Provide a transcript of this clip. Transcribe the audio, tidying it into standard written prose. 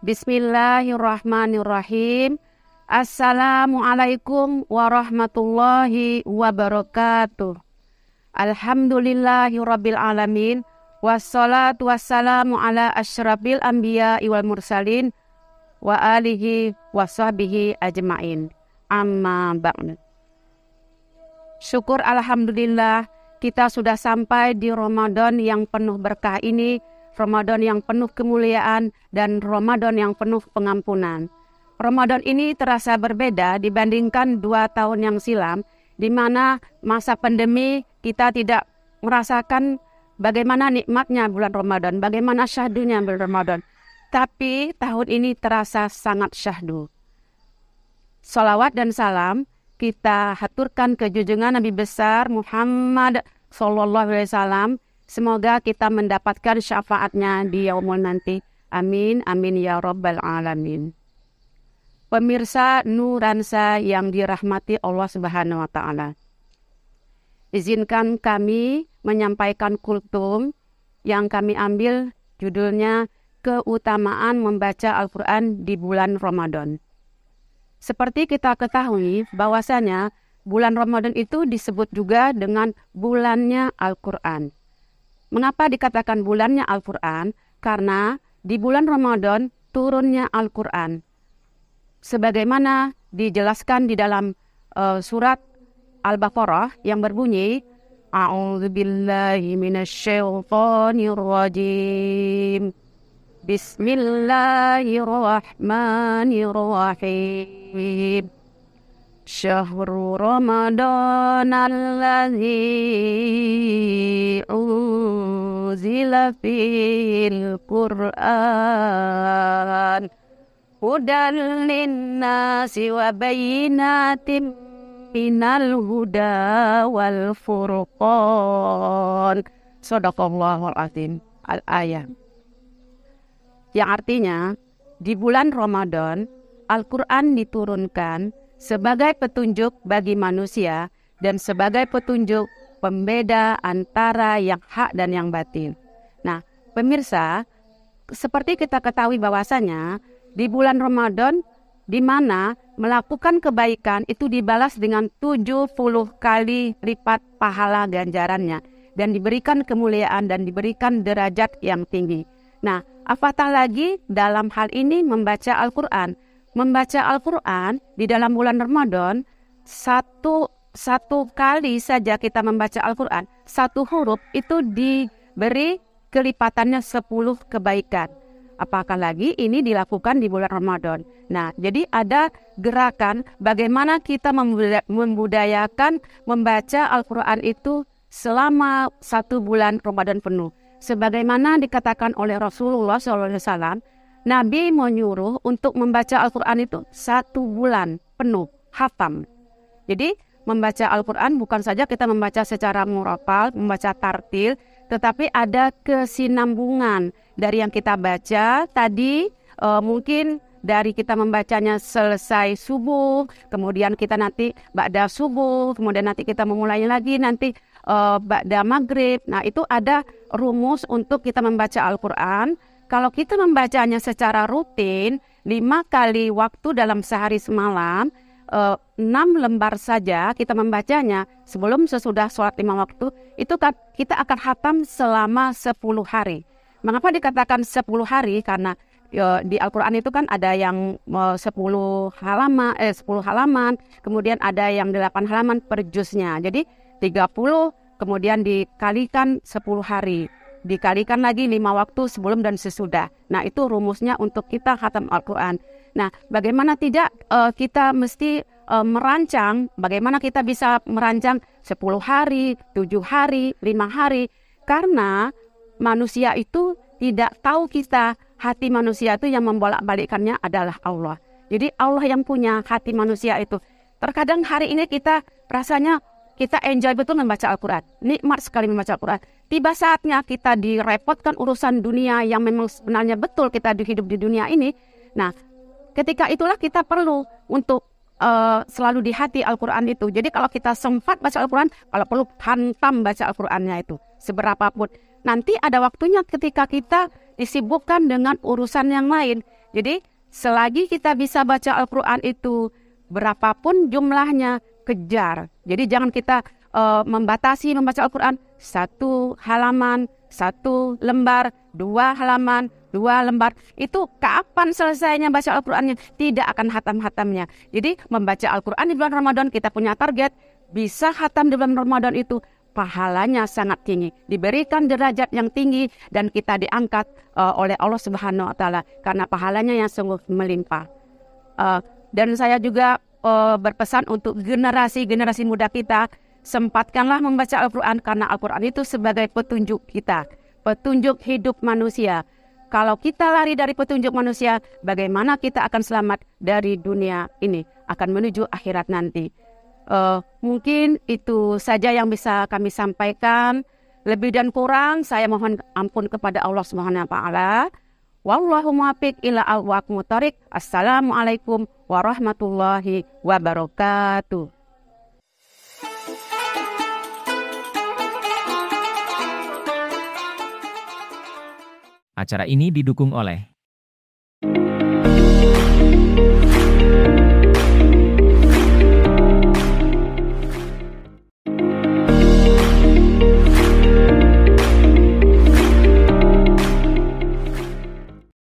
Bismillahirrahmanirrahim. Assalamualaikum warahmatullahi wabarakatuh. Alhamdulillahirabbil alamin. Wassalatu wassalamu ala asyrafil anbiya wal mursalin wa alihi washabbihi ajmain. Amma ba'd. Syukur alhamdulillah kita sudah sampai di Ramadan yang penuh berkah ini, Ramadan yang penuh kemuliaan, dan Ramadan yang penuh pengampunan. Ramadan ini terasa berbeda dibandingkan 2 tahun yang silam, di mana masa pandemi kita tidak merasakan bagaimana nikmatnya bulan Ramadan, bagaimana syahdunya bulan Ramadan. Tapi tahun ini terasa sangat syahdu. Salawat dan salam kita haturkan ke junjungan Nabi besar Muhammad SAW. Semoga kita mendapatkan syafaatnya di yaumul nanti. Amin, amin ya rabbal alamin. Pemirsa Nuransa yang dirahmati Allah Subhanahu wa Ta'ala, izinkan kami menyampaikan kultum yang kami ambil judulnya Keutamaan Membaca Al-Quran di Bulan Ramadan. Seperti kita ketahui bahwasanya bulan Ramadan itu disebut juga dengan bulannya Al-Quran. Mengapa dikatakan bulannya Al-Quran? Karena di bulan Ramadan turunnya Al-Quran. Sebagaimana dijelaskan di dalam surat Al-Baqarah yang berbunyi, A'udzubillahi minasyaitonirrajim. Bismillahirrahmanirrahim. Syahrul Ramadan alladzi unzila fil Qur'an hudan linnasi wa bayyinatin minal huda wal furqan. Shadaqallahul azim. Al-ayat. Yang artinya di bulan Ramadan Al-Quran diturunkan sebagai petunjuk bagi manusia dan sebagai petunjuk pembeda antara yang hak dan yang batil. Nah, pemirsa, seperti kita ketahui bahwasanya di bulan Ramadan di mana melakukan kebaikan itu dibalas dengan 70 kali lipat pahala ganjarannya dan diberikan kemuliaan dan diberikan derajat yang tinggi. Nah, apatah lagi dalam hal ini membaca Al-Quran. Membaca Al-Quran di dalam bulan Ramadan, satu kali saja kita membaca Al-Quran, satu huruf itu diberi kelipatannya 10 kebaikan. Apakah lagi ini dilakukan di bulan Ramadan. Nah, jadi ada gerakan bagaimana kita membudayakan membaca Al-Quran itu selama 1 bulan Ramadan penuh. Sebagaimana dikatakan oleh Rasulullah SAW, Nabi menyuruh untuk membaca Al-Quran itu 1 bulan penuh, hatam. Jadi membaca Al-Quran bukan saja kita membaca secara murafal, membaca tartil, tetapi ada kesinambungan dari yang kita baca tadi. Mungkin dari kita membacanya selesai subuh, kemudian kita nanti ba'da subuh, kemudian nanti kita memulai lagi nanti ba'da maghrib. Nah, itu ada rumus untuk kita membaca Al-Quran. Kalau kita membacanya secara rutin, 5 kali waktu dalam sehari semalam, 6 lembar saja kita membacanya sebelum sesudah sholat 5 waktu, itu kita akan hatam selama 10 hari. Mengapa dikatakan 10 hari? Karena di Al-Quran itu kan ada yang 10 halaman, kemudian ada yang 8 halaman per juznya. Jadi 30 kemudian dikalikan 10 hari. Dikalikan lagi 5 waktu sebelum dan sesudah. Nah, itu rumusnya untuk kita khatam Al-Quran. Nah, bagaimana tidak kita mesti merancang, bagaimana kita bisa merancang 10 hari, 7 hari, 5 hari. Karena manusia itu tidak tahu kita, hati manusia itu yang membolak-balikkannya adalah Allah. Jadi Allah yang punya hati manusia itu. Terkadang hari ini kita rasanya kita enjoy betul membaca Al-Quran. Nikmat sekali membaca Al-Quran. Tiba saatnya kita direpotkan urusan dunia yang memang sebenarnya betul kita hidup di dunia ini. Nah, ketika itulah kita perlu untuk selalu di hati Al-Quran itu. Jadi kalau kita sempat baca Al-Quran, kalau perlu hantam baca Al-Qurannya itu. Seberapapun. Nanti ada waktunya ketika kita disibukkan dengan urusan yang lain. Jadi selagi kita bisa baca Al-Quran itu berapapun jumlahnya, kejar. Jadi jangan kita membatasi membaca Al-Quran 1 halaman, 1 lembar, 2 halaman, 2 lembar. Itu kapan selesainya baca Al-Qurannya? Tidak akan hatam-hatamnya. Jadi membaca Al-Quran di bulan Ramadan kita punya target, bisa hatam di bulan Ramadan itu pahalanya sangat tinggi, diberikan derajat yang tinggi, dan kita diangkat oleh Allah Subhanahu wa Ta'ala karena pahalanya yang sungguh melimpah. Dan saya juga berpesan untuk generasi muda kita, sempatkanlah membaca Al-Quran karena Al-Quran itu sebagai petunjuk kita, petunjuk hidup manusia. Kalau kita lari dari petunjuk manusia, bagaimana kita akan selamat dari dunia ini, akan menuju akhirat nanti. Mungkin itu saja yang bisa kami sampaikan. Lebih dan kurang saya mohon ampun kepada Allah Subhanahu wa Ta'ala. Wallahu muwaffiq ila al-waqmu thariq. Assalamualaikum warahmatullahi wabarakatuh. Acara ini didukung oleh